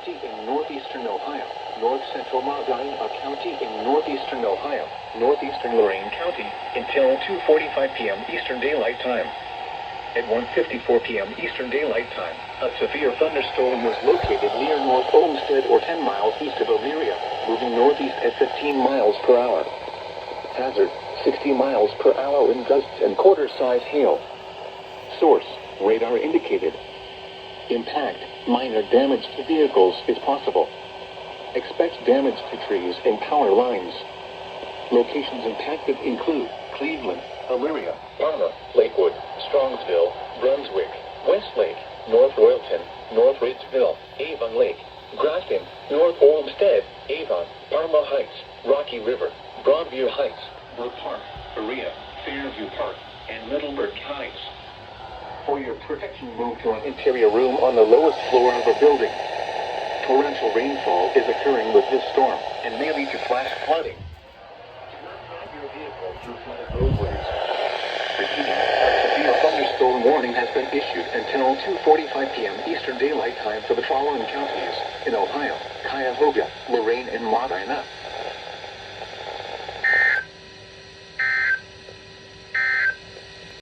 County in northeastern Ohio, north central Medina County in northeastern Ohio, northeastern Lorain County until 2:45 p.m. Eastern Daylight Time. At 1:54 p.m. Eastern Daylight Time, a severe thunderstorm was located near North Olmsted or 10 miles east of Elyria, moving northeast at 15 miles per hour. Hazard, 60 miles per hour wind gusts and quarter-size hail. Source, radar indicated. Impact, minor damage to vehicles is possible. Expect damage to trees and power lines. Locations impacted include Cleveland, Elyria, Parma, Lakewood, Strongsville, Brunswick, Westlake, North Royalton, North Ridgeville, Avon Lake, Grafton, North Olmsted, Avon, Parma Heights, Rocky River, Broadview Heights, Brook Park, Berea, Fairview Park, and Middleburg Heights. For your protection, move to an interior room on the lowest floor of a building. Torrential rainfall is occurring with this storm and may lead to flash flooding. Do not drive your vehicle through flooded roadways. Repeating, a severe thunderstorm warning has been issued until 2:45 p.m. Eastern Daylight Time for the following counties in Ohio: Cuyahoga, Lorain, and Medina.